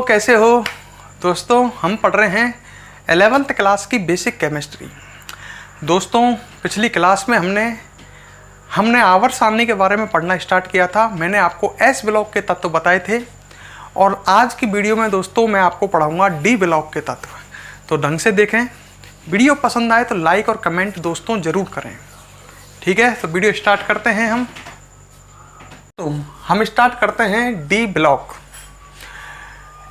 कैसे हो दोस्तों। हम पढ़ रहे हैं 11th क्लास की बेसिक केमिस्ट्री। दोस्तों पिछली क्लास में हमने आवर्त सारणी के बारे में पढ़ना स्टार्ट किया था। मैंने आपको एस ब्लॉक के तत्व बताए थे और आज की वीडियो में दोस्तों मैं आपको पढ़ाऊंगा डी ब्लॉक के तत्व। तो ढंग से देखें, वीडियो पसंद आए तो लाइक और कमेंट दोस्तों ज़रूर करें। ठीक है, तो वीडियो स्टार्ट करते हैं हम। तो हम स्टार्ट करते हैं डी ब्लॉक।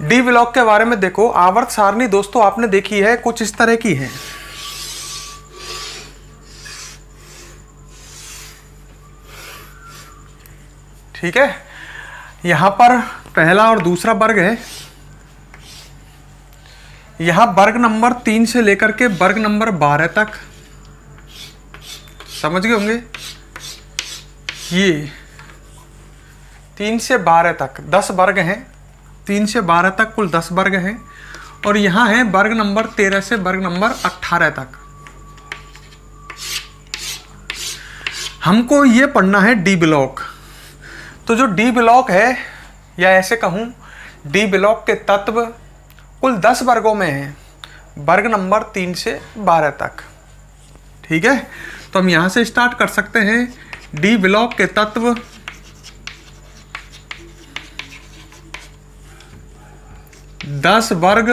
डी ब्लॉक के बारे में देखो, आवर्त सारणी दोस्तों आपने देखी है, कुछ इस तरह की है। ठीक है, यहां पर पहला और दूसरा वर्ग है। यहां वर्ग नंबर 3 से लेकर के वर्ग नंबर 12 तक, समझ गए होंगे। ये 3 से 12 तक 10 वर्ग हैं। 3 से 12 तक कुल 10 वर्ग हैं। और यहाँ है वर्ग नंबर 13 से वर्ग नंबर 18 तक। हमको ये पढ़ना है डी ब्लॉक। तो जो डी ब्लॉक है, या ऐसे कहूँ डी ब्लॉक के तत्व कुल 10 वर्गों में हैं, वर्ग नंबर 3 से 12 तक। ठीक है, तो हम यहाँ से स्टार्ट कर सकते हैं। डी ब्लॉक के तत्व 10 वर्ग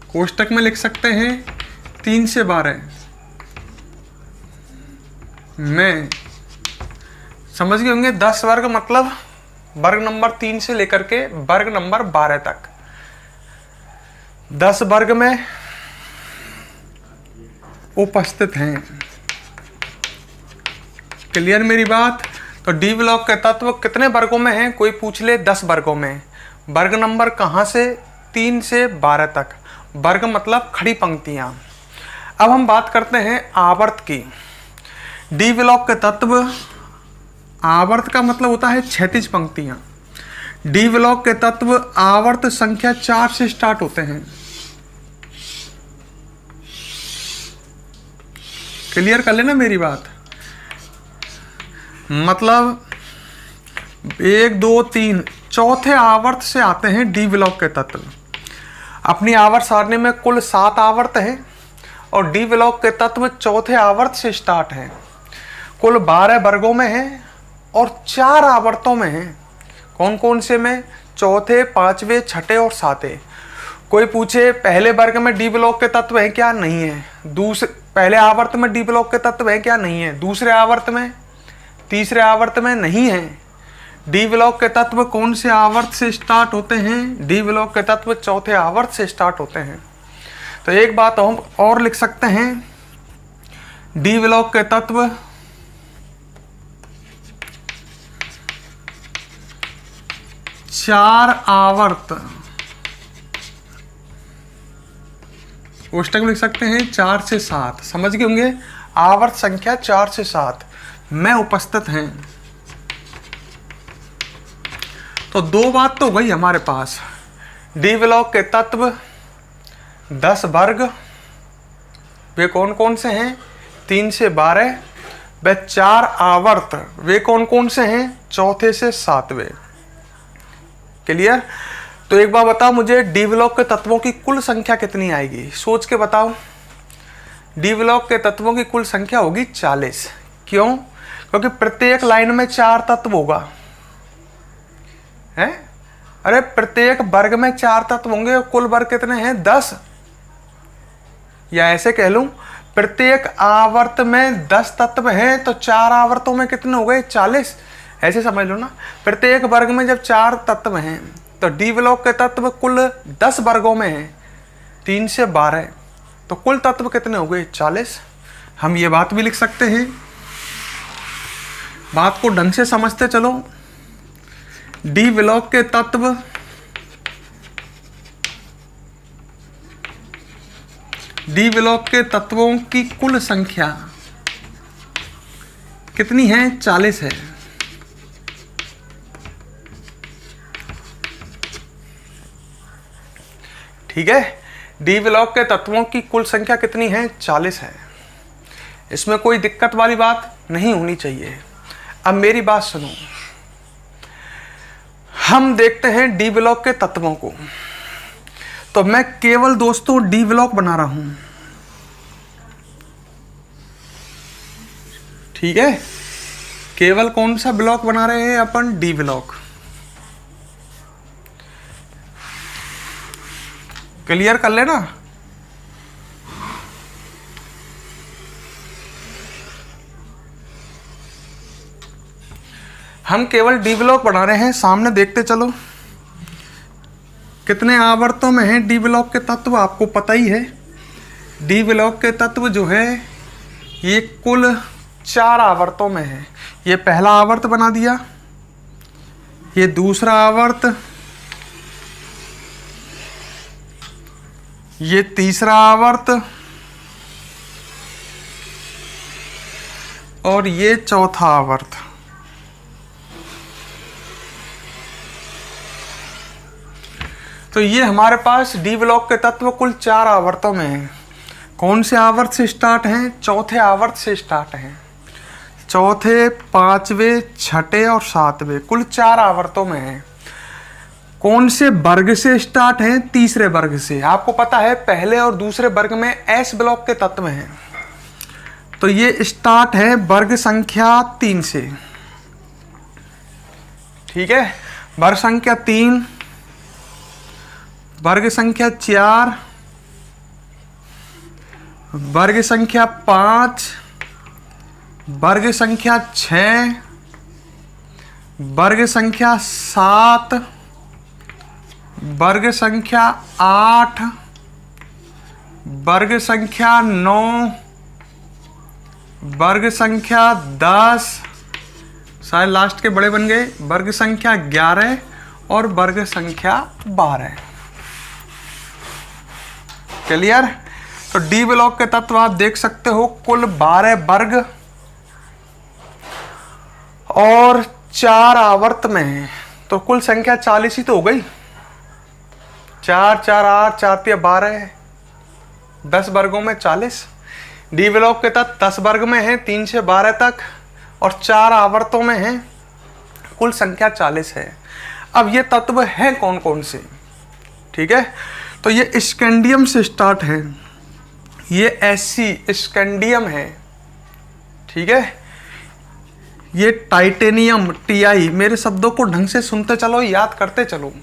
कोष्टक में लिख सकते हैं 3 से 12 में। समझ गए होंगे, 10 वर्ग मतलब वर्ग नंबर 3 से लेकर के वर्ग नंबर 12 तक 10 वर्ग में उपस्थित हैं। क्लियर मेरी बात। तो डी ब्लॉक के तत्व कितने वर्गों में हैं, कोई पूछ ले 10 वर्गों में। वर्ग नंबर कहाँ से, 3 से 12 तक। वर्ग मतलब खड़ी पंक्तियाँ। अब हम बात करते हैं आवर्त की। डी ब्लॉक के तत्व, आवर्त का मतलब होता है क्षैतिज पंक्तियाँ। डी ब्लॉक के तत्व आवर्त संख्या 4 से स्टार्ट होते हैं। क्लियर कर लेना मेरी बात। मतलब 1 2 3 चौथे आवर्त से आते हैं डी ब्लॉक के तत्व। अपनी आवर्त सारणी में कुल 7 आवर्त हैं और डी ब्लॉक के तत्व चौथे आवर्त से स्टार्ट हैं। कुल 12 वर्गों में हैं और 4 आवर्तों में हैं। कौन कौन से में, चौथे, 5वें, 6ठे और 7वें। कोई पूछे पहले वर्ग में डी ब्लॉक के तत्व हैं क्या, नहीं है। पहले आवर्त में डी ब्लॉक के तत्व हैं क्या, नहीं है। दूसरे आवर्त में, तीसरे आवर्त में, नहीं है। डी ब्लॉक के तत्व कौन से आवर्त से स्टार्ट होते हैं, डी ब्लॉक के तत्व चौथे आवर्त से स्टार्ट होते हैं। तो एक बात हम और लिख सकते हैं, डी ब्लॉक के तत्व चार आवर्त, कोष्टक में लिख सकते हैं 4 से 7। समझ गए होंगे, आवर्त संख्या 4 से 7 में उपस्थित हैं। तो 2 बात तो गई हमारे पास। डी ब्लॉक के तत्व 10 वर्ग, वे कौन कौन से हैं, 3 से 12। वे 4 आवर्त, वे कौन कौन से हैं, चौथे से 7वें। क्लियर। तो एक बार बताओ मुझे, डी ब्लॉक के तत्वों की कुल संख्या कितनी आएगी, सोच के बताओ। डी ब्लॉक के तत्वों की कुल संख्या होगी 40। क्यों? क्योंकि प्रत्येक लाइन में 4 तत्व होगा। है, अरे प्रत्येक वर्ग में 4 तत्व होंगे। कुल वर्ग कितने हैं, 10। या ऐसे कह लूं, प्रत्येक आवर्त में 10 तत्व हैं तो 4 आवर्तों में कितने हो गए, 40। ऐसे समझ लो ना, प्रत्येक वर्ग में जब 4 तत्व हैं तो डी ब्लॉक के तत्व कुल 10 वर्गों में हैं, 3 से 12। तो कुल तत्व कितने हो गए, 40। हम ये बात भी लिख सकते हैं। बात को ढंग से समझते चलो। डी ब्लॉक के तत्व डी ब्लॉक के तत्वों की कुल संख्या कितनी है, 40 है। ठीक है, डी ब्लॉक के तत्वों की कुल संख्या कितनी है, 40 है। इसमें कोई दिक्कत वाली बात नहीं होनी चाहिए। अब मेरी बात सुनो, हम देखते हैं डी ब्लॉक के तत्वों को। तो मैं केवल दोस्तों डी ब्लॉक बना रहा हूं, ठीक है। केवल कौन सा ब्लॉक बना रहे हैं अपन? D block. क्लियर कर लेना। हम केवल डी ब्लॉक बना रहे हैं। सामने देखते चलो कितने आवर्तों में है डी ब्लॉक के तत्व, आपको पता ही है। डी ब्लॉक के तत्व जो है ये कुल 4 आवर्तों में है। ये पहला आवर्त बना दिया, ये दूसरा आवर्त, ये तीसरा आवर्त और ये चौथा आवर्त। तो ये हमारे पास डी ब्लॉक के तत्व कुल 4 आवर्तों में हैं। कौन से आवर्त से स्टार्ट हैं? चौथे आवर्त से स्टार्ट हैं। चौथे, पांचवें, छठे और सातवें, कुल 4 आवर्तों में हैं। कौन से वर्ग से स्टार्ट हैं? तीसरे वर्ग से। आपको पता है पहले और दूसरे वर्ग में एस ब्लॉक के तत्व हैं। तो ये स्टार्ट है वर्ग संख्या 3 से, ठीक है। वर्ग संख्या 3, वर्ग संख्या 4, वर्ग संख्या 5, वर्ग संख्या 6, वर्ग संख्या 7, वर्ग संख्या 8, वर्ग संख्या 9, वर्ग संख्या 10, शायद लास्ट के बड़े बन गए, वर्ग संख्या 11 और वर्ग संख्या 12। क्लियर? तो डी ब्लॉक के तत्व आप देख सकते हो कुल 12 वर्ग और 4 आवर्त में है। तो कुल संख्या 40 ही तो हो गई। 4, 4, 8, 4, 3, 12, 10 वर्गों में 40। डी ब्लॉक के तत्व 10 वर्ग में है, 3 से 12 तक, और 4 आवर्तों में है, कुल संख्या 40 है। अब ये तत्व हैं कौन कौन से? ठीक है, तो ये स्कैंडियम से स्टार्ट है, ये एससी स्कैंडियम है, ठीक है। ये टाइटेनियम टीआई, मेरे शब्दों को ढंग से सुनते चलो, याद करते चलो।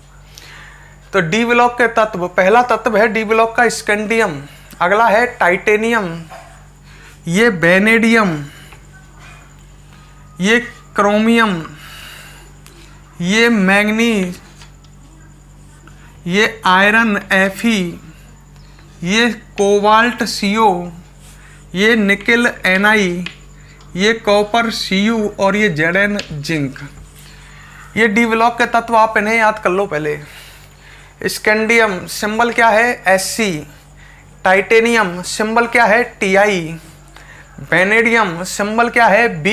तो डी ब्लॉक के तत्व, पहला तत्व है डी ब्लॉक का स्कैंडियम, अगला है टाइटेनियम, ये वेनेडियम, ये क्रोमियम, ये मैग्नीज, ये आयरन Fe, ये कोबाल्ट Cu, ये निकेल Ni, ये कॉपर Cu और ये Zn जिंक। ये डी ब्लॉक के तत्व आप इन्हें याद कर लो पहले। स्कैंडियम सिंबल क्या है? Sc। टाइटेनियम सिंबल क्या है? Ti। वेनेडियम सिंबल क्या है? B।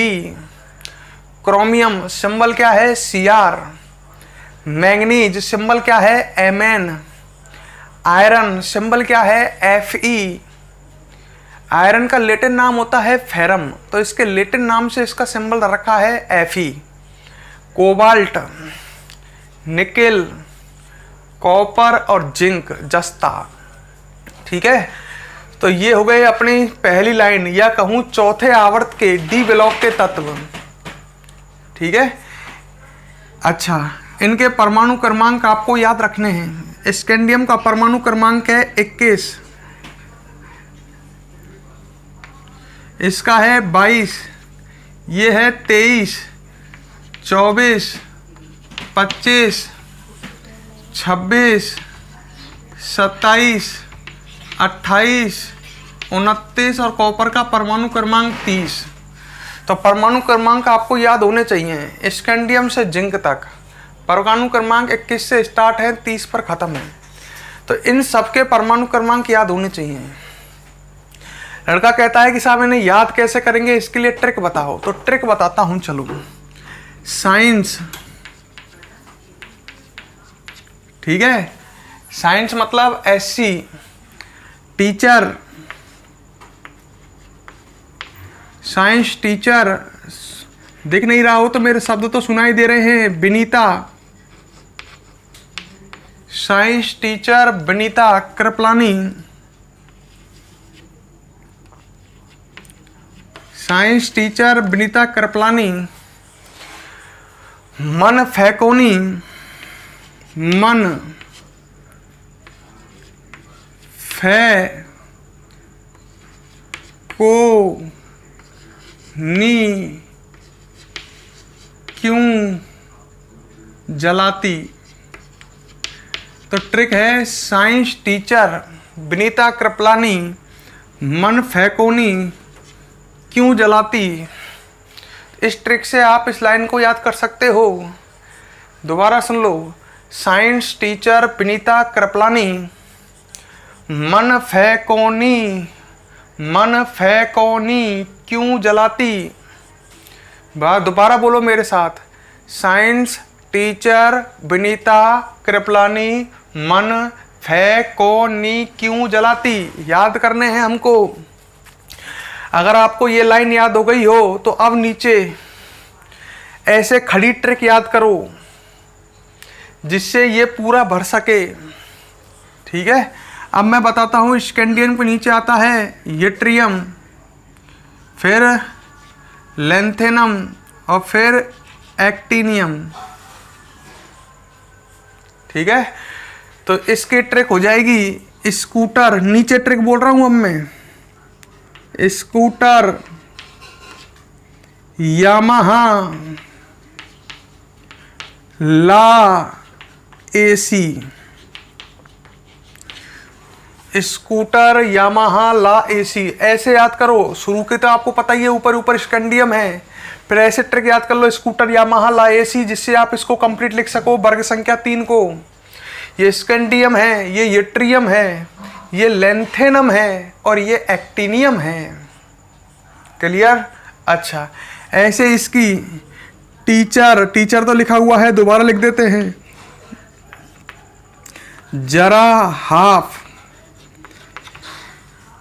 क्रोमियम सिंबल क्या है? Cr। मैग्नीज सिंबल क्या है? Mn। आयरन सिंबल क्या है? Fe। आयरन का लैटिन नाम होता है फेरम, तो इसके लैटिन नाम से इसका सिंबल रखा है Fe। कोबाल्ट, निकेल, कॉपर और जिंक जस्ता, ठीक है। तो ये हो गए अपनी पहली लाइन, या कहूँ चौथे आवर्त के डी ब्लॉक के तत्व, ठीक है। अच्छा, इनके परमाणु क्रमांक आपको याद रखने हैं। स्कैंडियम का परमाणु क्रमांक है 21, इसका है 22, ये है 23, 24, 25, 26, 27, 28, 29 और कॉपर का परमाणु क्रमांक 30। तो परमाणु क्रमांक आपको याद होने चाहिए। स्कैंडियम से जिंक तक परमाणु क्रमांक 21 से स्टार्ट है, 30 पर खत्म है। तो इन सबके परमाणु क्रमांक याद होने चाहिए। लड़का कहता है कि साहब इन्हें याद कैसे करेंगे, इसके लिए ट्रिक बताओ। तो ट्रिक बताता हूं, चलो। साइंस, ठीक है, साइंस मतलब Sc। टीचर, साइंस टीचर, दिख नहीं रहा हो तो मेरे शब्द तो सुनाई दे रहे हैं। Vinita, science teacher Vinita Kripalani, science teacher Vinita Kripalani मन फैकोनी, मन फै को नी क्यों जलाती। तो ट्रिक है साइंस टीचर विनीता कृपलानी मन फैकोनी क्यों जलाती। इस ट्रिक से आप इस लाइन को याद कर सकते हो। दोबारा सुन लो। साइंस टीचर विनीता कृपलानी मन फैकोनी क्यों जलाती। दोबारा बोलो मेरे साथ। साइंस टीचर विनीता कृपलानी मन फैकोनी क्यों जलाती। याद करने हैं हमको। अगर आपको ये लाइन याद हो गई हो तो अब नीचे ऐसे खड़ी ट्रिक याद करो जिससे ये पूरा भर सके। ठीक है, अब मैं बताता हूँ। स्कैंडियम के नीचे आता है यट्रियम, फिर लेंथेनम और फिर एक्टिनियम। ठीक है, तो इसकी ट्रिक हो जाएगी स्कूटर। नीचे ट्रिक बोल रहा हूं अब मैं। स्कूटर यामाहा ला एसी, स्कूटर यामाहा ला एसी ऐसे याद करो। शुरू के तो आपको पता ही है, ऊपर ऊपर स्कैंडियम है, फिर ऐसे ट्रिक याद कर लो स्कूटर यामाहा ला एसी, जिससे आप इसको कंप्लीट लिख सको वर्ग संख्या 3 को। ये स्कैंडियम है, ये यट्रियम है, ये लेंथेनम है और ये एक्टिनियम है। क्लियर। अच्छा, ऐसे इसकी टीचर तो लिखा हुआ है, दोबारा लिख देते हैं। जरा हाफ,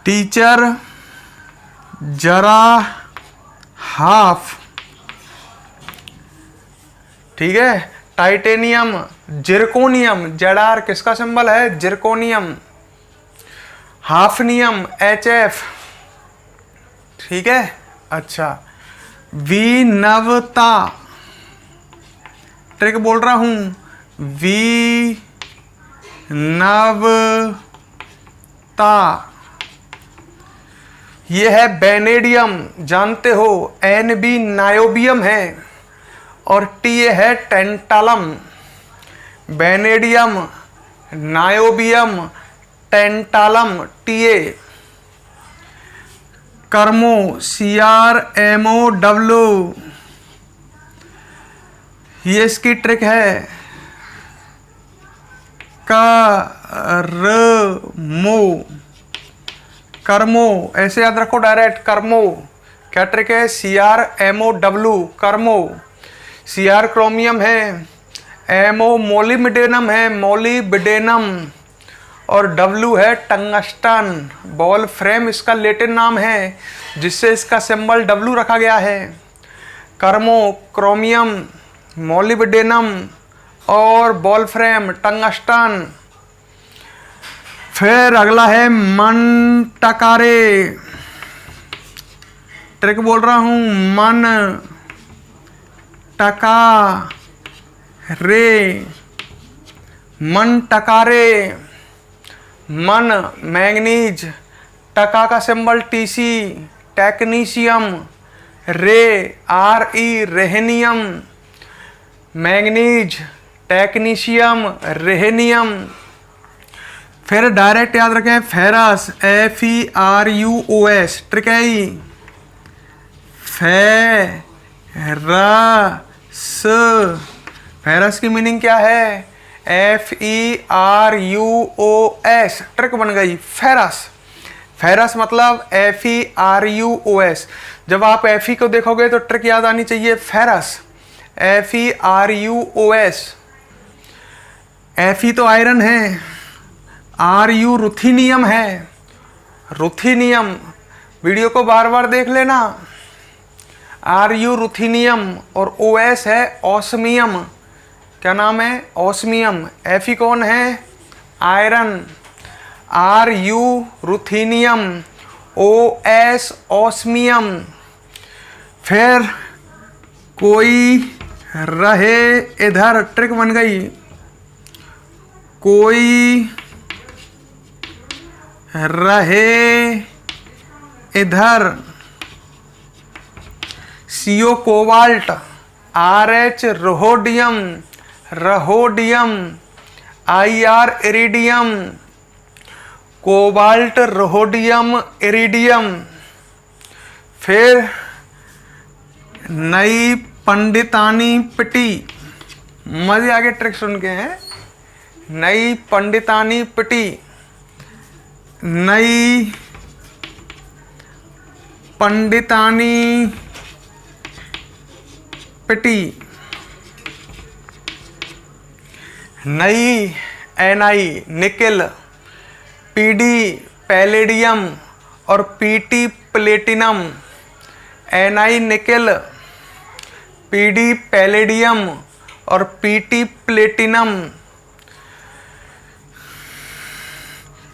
टीचर जरा हाफ। ठीक है। टाइटेनियम, जिरकोनियम, जेडार किसका सिंबल है, जिरकोनियम। Hafnium HF। ठीक है। अच्छा, विनवता, ट्रिक बोल रहा हूं, विनवता। ये है बेनेडियम, जानते हो, NB नायोबियम है और TA है tantalum. Vanadium, niobium, tantalum, TA। कर्मो CRMOW, ये इसकी ट्रिक है। कर्मो ऐसे याद रखो डायरेक्ट। कर्मो क्या ट्रिक है, CRMOW, कर्मो। CR क्रोमियम है, MO मोलिब्डेनम है, मोलिब्डेनम, और W है टंगस्टन। बॉल फ्रेम इसका लैटिन नाम है, जिससे इसका सिंबल W रखा गया है। कर्मो क्रोमियम, मोलिब्डेनम और बॉल फ्रेम टंगस्टन। फिर अगला है मन टकारे, ट्रिक बोल रहा हूं, मन टका रे, मन टकारे। मन मैंगनीज, टका का सिंबल TC, टेक्नीशियम। रे RE रेहेनियम, मैंगनीज, टेक्नीशियम, रेहेनियम। फिर डायरेक्ट याद रखें फेरस, FERUOS, ट्रिक है ही, फेरस की मीनिंग क्या है, FERUOS, ट्रिक बन गई फेरस। फेरस मतलब FERUOS। जब आप FE को देखोगे तो ट्रिक याद आनी चाहिए फेरस, FERUOS। FE तो आयरन है, RU रुथीनियम है, रुथीनियम। वीडियो को बार बार देख लेना। RU रुथीनियम और OS है ऑस्मियम। क्या नाम है, ऑस्मियम। Fe कौन है, आयरन। Ru रुथीनियम। OS osmium. फिर कोई रहे इधर, ट्रिक बन गई, कोई रहे इधर, CO cobalt. RH rhodium, rhodium. IR iridium, cobalt rhodium iridium. फिर नई पंडितानी पिटी, मजे आगे ट्रिक सुन के हैं। नई पंडितानी पिटी, नई पंडितानी पिटी, नई Ni निकेल, PD पैलेडियम और PT platinum. Ni nickel, PD palladium और PT प्लेटिनम।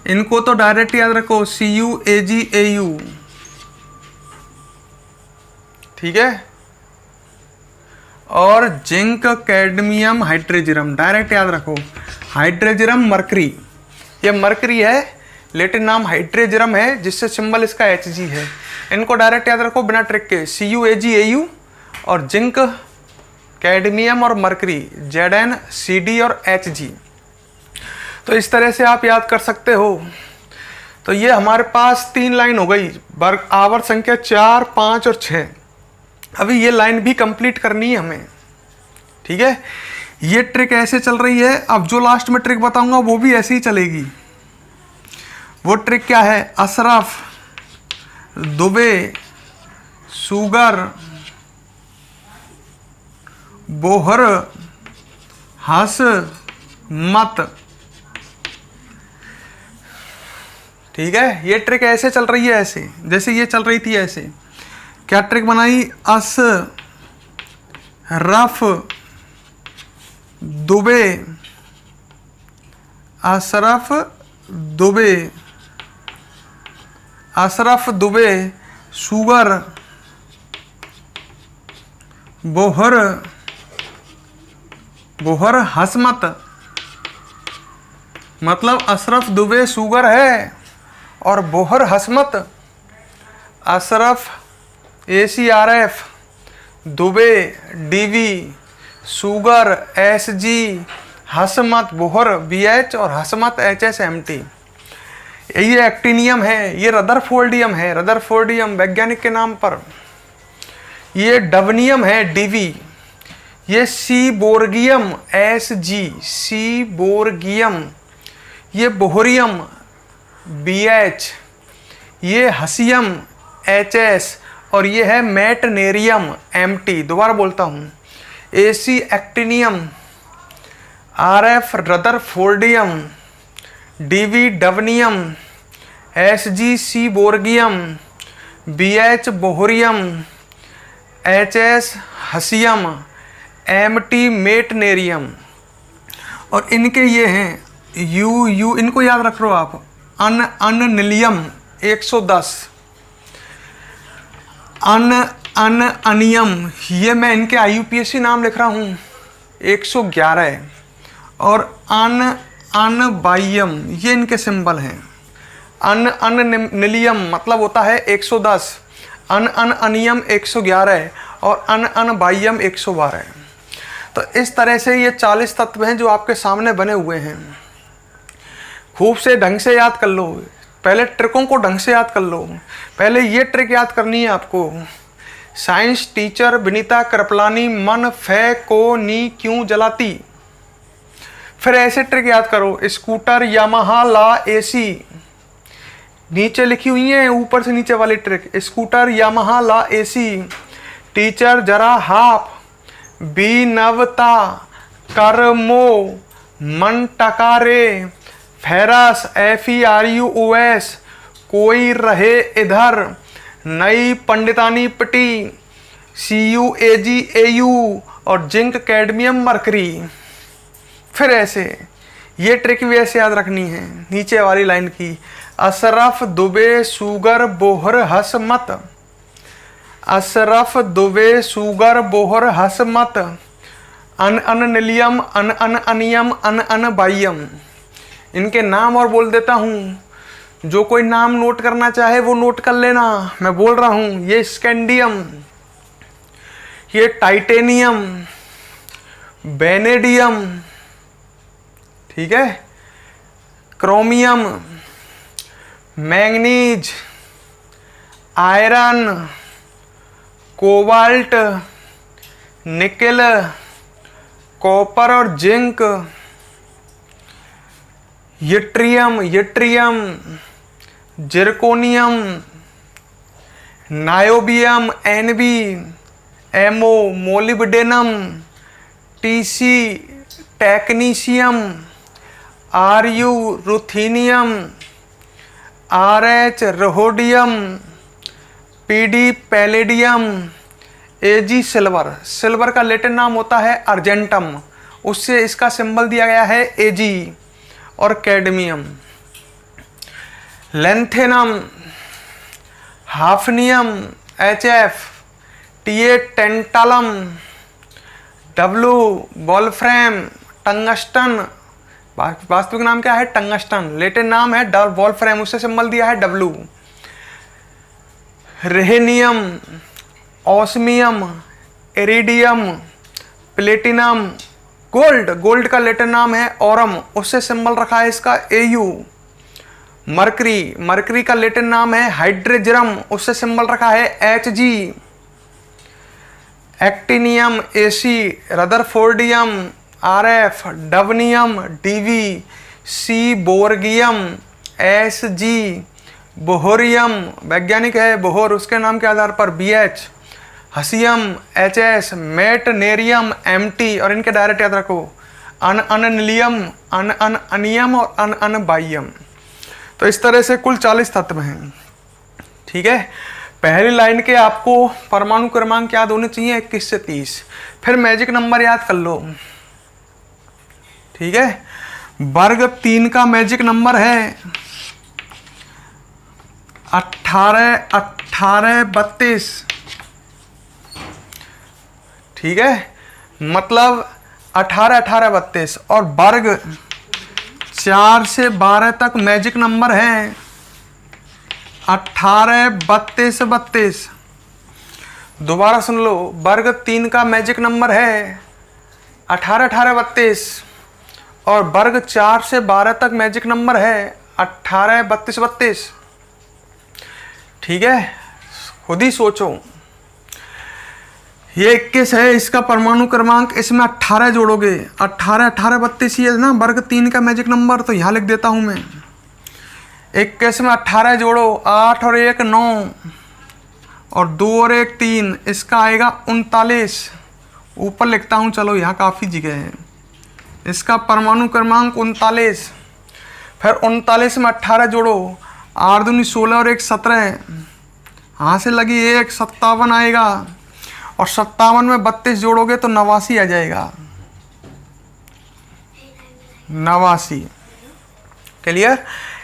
इनको तो डायरेक्ट याद रखो, Cu Ag Au, ठीक है। और जिंक कैडमियम हाइड्रोजिरम, डायरेक्ट याद रखो। हाइड्रोजिरम मरकरी, ये मरकरी है, लेटिन नाम हाइड्रोजिरम है, जिससे सिंबल इसका Hg है। इनको डायरेक्ट याद रखो बिना ट्रिक के, Cu Ag Au और जिंक कैडमियम और मरकरी, Zn Cd और Hg। तो इस तरह से आप याद कर सकते हो। तो ये हमारे पास 3 लाइन हो गई, वर्ग आवर्त संख्या 4, 5 और 6। अभी ये लाइन भी कंप्लीट करनी है हमें, ठीक है। ये ट्रिक ऐसे चल रही है। अब जो लास्ट में ट्रिक बताऊंगा वो भी ऐसे ही चलेगी। वो ट्रिक क्या है, अशरफ, दुबे, सुगर, बोहर, हस मत, ठीक है। ये ट्रिक ऐसे चल रही है, ऐसे जैसे ये चल रही थी ऐसे। क्या ट्रिक बनाई, Ashraf Dubey, Ashraf Dubey, Ashraf Dubey, sugar, Bohr, Bohr Hasmat. मतलब अशरफ दुबे सुगर है और Bohr Hasmat. Ashraf ACRF, Dubey DV, sugar SG, Hasmat Bohr BH और हसमत HSMT। ये एक्टिनियम है, ये रदरफोर्डियम है, रदरफोर्डियम वैज्ञानिक के नाम पर। ये डवनियम है DV, ये सीबोर्गियम SG, सीबोर्गियम। ये बोहरियम BH, ये हसियम HS और ये है मैटनेरियम MT। दोबारा बोलता हूँ, AC actinium, RF rutherfordium, DV डवनियम, SG सीबोर्गियम, BH बोहरियम, HS हसियम, MT मैटनेरियम। और इनके ये हैं U इनको याद रख लो आप, अनिलियम 110, अनियम, ये मैं इनके IUPAC नाम लिख रहा हूँ 111। और अनबाइयम, ये इनके सिंबल हैं। अनिलियम मतलब होता है 110, अनियम 111 और अनबाइयम 112। तो इस तरह से ये 40 तत्व हैं जो आपके सामने बने हुए हैं। खूब से ढंग से याद कर लो, पहले ट्रिकों को ढंग से याद कर लो। पहले ये ट्रिक याद करनी है आपको, साइंस टीचर विनीता कृपलानी मन फै को नी क्यों जलाती। फिर ऐसे ट्रिक याद करो, स्कूटर यामाहा ला AC, नीचे लिखी हुई है ऊपर से नीचे वाली ट्रिक, स्कूटर यामाहा ला AC। टीचर जरा हाफ, बी नवता, करमो, मन टकारे, फेरस FERUOS, कोई रहे इधर, नई पंडितानी पिटी, CUAG AU और जिंक कैडमियम मरकरी। फिर ऐसे, ये ट्रिक भी ऐसे याद रखनी है नीचे वाली लाइन की। अशरफ दुबे सुगर बोहर हस मत, अशरफ दुबे सुगर बोहर हस मत, अन अन निलियम अन अन अनियम अन अन बाइयम। इनके नाम और बोल देता हूँ, जो कोई नाम नोट करना चाहे वो नोट कर लेना। मैं बोल रहा हूँ, ये स्कैंडियम, ये टाइटेनियम, बेनेडियम, ठीक है, chromium, manganese, iron, cobalt, nickel, copper और zinc, yttrium, yttrium, zirconium, niobium, NB, MO, molybdenum, TC, technetium, RU, ruthenium, RH, rhodium, PD, palladium, AG, silver. Silver का लैटिन नाम होता है अर्जेंटम, उससे इसका सिंबल दिया गया है एजी। और cadmium, lanthanum, hafnium, HF, TA, tantalum, W, wolfram, tungsten. वास्तविक नाम क्या है? टंगस्टन। लैटिन नाम है वॉल्फ्रेम, उससे सिंबल दिया है W. Rhenium, osmium, iridium, platinum, gold. Gold का लैटिन नाम है ओरम, उससे सिंबल रखा है इसका एयू। मरकरी, मरकरी का लैटिन नाम है हाइड्रोजरम, उससे सिंबल रखा है H G. Actinium, AC, rutherfordium, RF, dubnium, DV, seaborgium, S G, bohrium, वैज्ञानिक है बोहर, उसके नाम के आधार पर BH, hassium, HS, meitnerium, MT. और इनके डायरेक्ट याद रखो, अन अनिलियम, अन अन अनियम और अन अन बाइयम। तो इस तरह से कुल 40 तत्व हैं, ठीक है। पहली लाइन के आपको परमाणु क्रमांक याद होने चाहिए 21 से 30। फिर मैजिक नंबर याद कर लो, ठीक है। वर्ग 3 का मैजिक नंबर है 18 18 32, ठीक है, मतलब 18 18 32। और वर्ग 4 से 12 तक मैजिक नंबर है 18 32 32। दोबारा सुन लो, वर्ग 3 का मैजिक नंबर है 18 18 32 और वर्ग 4 से 12 तक मैजिक नंबर है 18 32 32, ठीक है। खुद ही सोचो, ये 21 है, इसका परमाणु क्रमांक, इसमें 18 जोड़ोगे, 18 18 32 ही है ना वर्ग 3 का मैजिक नंबर। तो यहाँ लिख देता हूँ मैं, 21 में 18 जोड़ो, 8 और 1 9 और 2 और 1 3, इसका आएगा 39। ऊपर लिखता हूँ, चलो यहाँ काफ़ी जगह है। इसका परमाणु क्रमांक 39। फिर 39 में 18 जोड़ो, 8 दूनी 16 और 1 17, यहाँ से लगी 1 57 आएगा। और 57 में 32 जोड़ोगे तो 89 आ जाएगा, 89। क्लियर?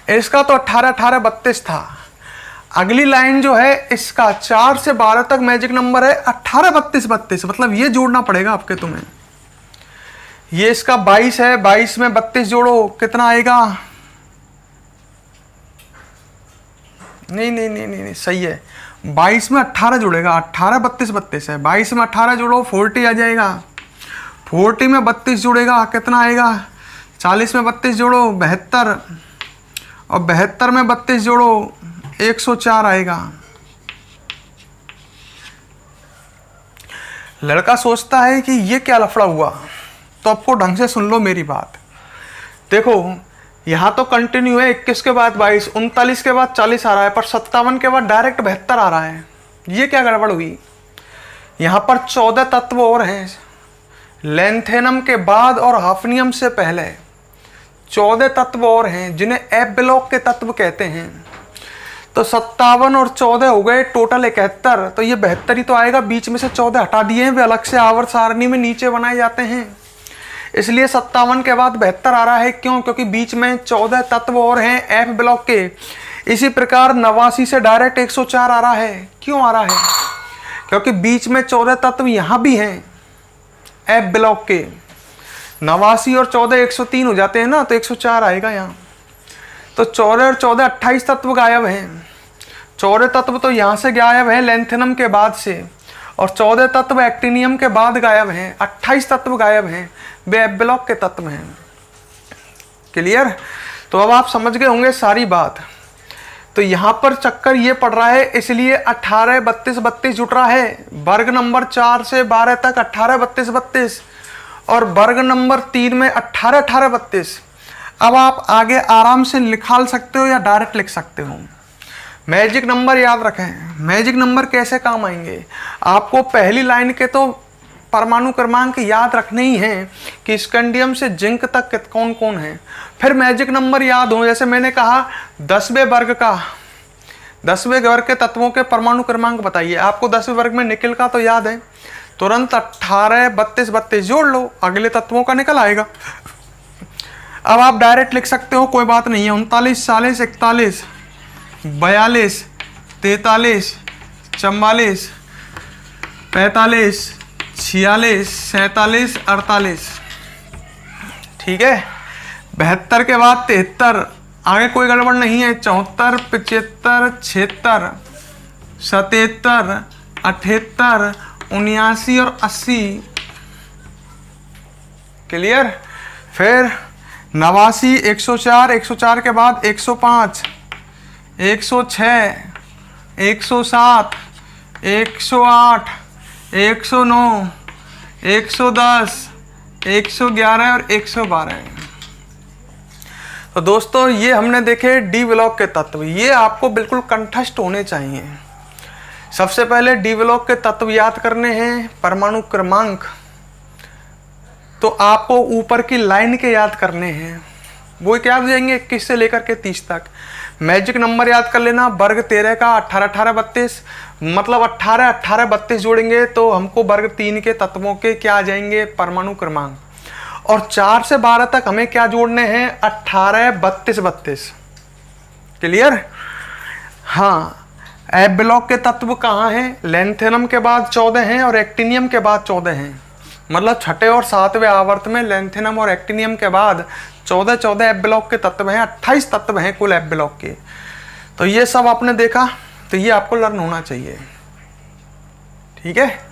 इसका तो 18 18 32 था। अगली लाइन जो है इसका 4 से 12 तक मैजिक नंबर है 18 32 32, मतलब ये जोड़ना पड़ेगा आपके तुम्हें। ये इसका 22 है, 22 में 32 जोड़ो, कितना आएगा? नहीं नहीं नहीं नहीं, नहीं सही है, 22 में 18 जुड़ेगा, 18 32 32 है, 22 में 18 जोड़ो 40 आ जाएगा, 40 में 32 जुड़ेगा, कितना आएगा? 40 में 32 जोड़ो 72 और 72 में 32 जोड़ो 104 आएगा। लड़का सोचता है कि ये क्या लफड़ा हुआ, तो आपको ढंग से सुन लो मेरी बात। देखो यहाँ तो कंटिन्यू है, 21 के बाद 22, 39 के बाद 40 आ रहा है, पर 57 के बाद डायरेक्ट 72 आ रहा है। ये क्या गड़बड़ हुई? यहाँ पर 14 तत्व और हैं, लेंथेनम के बाद और हाफनियम से पहले 14 तत्व और हैं जिन्हें एफ ब्लॉक के तत्व कहते हैं। तो 57 और 14 हो गए, टोटल 71। तो ये 72 ही तो आएगा, बीच में से 14 हटा दिए हैं, वे अलग से आवर्त सारणी में नीचे बनाए जाते हैं। इसलिए 57 के बाद 72 आ रहा है। क्यों? क्योंकि बीच में 14 तत्व और हैं एफ ब्लॉक के। इसी प्रकार 89 से डायरेक्ट 104 आ रहा है। क्यों आ रहा है? क्योंकि बीच में 14 तत्व यहाँ भी हैं एफ ब्लॉक के। 89 और 14 103 हो जाते हैं ना, तो 104 आएगा यहाँ। तो 14 और 14 28 तत्व गायब हैं। 14 तत्व तो यहाँ से गायब हैं लैंथेनम के बाद से, और 14 तत्व एक्टिनियम के बाद गायब हैं। 28 तत्व गायब हैं, वे एफ ब्लॉक के तत्व हैं। क्लियर? तो अब आप समझ गए होंगे सारी बात। तो यहाँ पर चक्कर ये पड़ रहा है, इसलिए 18 32 32 जुट रहा है। वर्ग नंबर 4 से 12 तक 18 32 32 और वर्ग नंबर 3 में 18 18 32। अब आप आगे आराम से निकाल सकते हो या डायरेक्ट लिख सकते हो। मैजिक नंबर याद रखें। मैजिक नंबर कैसे काम आएंगे? आपको पहली लाइन के तो परमाणु क्रमांक याद रखने ही हैं कि स्कैंडियम से जिंक तक कौन कौन है। फिर मैजिक नंबर याद हो, जैसे मैंने कहा 10वें वर्ग के तत्वों के परमाणु क्रमांक बताइए। आपको 10वें वर्ग में निकल का तो याद है, तुरंत 18 32 32 जोड़ लो, अगले तत्वों का निकल आएगा। अब आप डायरेक्ट लिख सकते हो, कोई बात नहीं है। 39 40 41 42 43 44 45 46 47 48। ठीक है। 72 के बाद 73, आगे कोई गड़बड़ नहीं है। 74 75 76 77 78 79 और 80। क्लियर? फिर 89 104 104 के बाद 105 106 107 108 109 110 111 और 112। तो दोस्तों ये हमने देखे डी ब्लॉक के तत्व। ये आपको बिल्कुल कंठस्थ होने चाहिए। सबसे पहले डी ब्लॉक के तत्व याद करने हैं, परमाणु क्रमांक तो आपको ऊपर की लाइन के याद करने हैं। वो क्या याद जाएंगे 21 से लेकर के 30 तक। मैजिक नंबर याद कर लेना, वर्ग 13 का 18 18 32, मतलब 18 18 32 जोड़ेंगे तो हमको वर्ग 3 के तत्वों के क्या आ जाएंगे परमाणु क्रमांक। और 4 से 12 तक हमें क्या जोड़ने हैं 18 32 32। क्लियर? हाँ। एफ ब्लॉक के तत्व कहाँ हैं? लैंथेनम के बाद 14 हैं और एक्टिनियम के बाद 14 हैं। मतलब छठे और सातवें आवर्त में लैंथेनम और एक्टिनियम के बाद 14 14 एफ ब्लॉक के तत्व हैं। 28 तत्व हैं कुल एफ ब्लॉक के। तो ये सब आपने देखा, तो ये आपको लर्न होना चाहिए। ठीक है।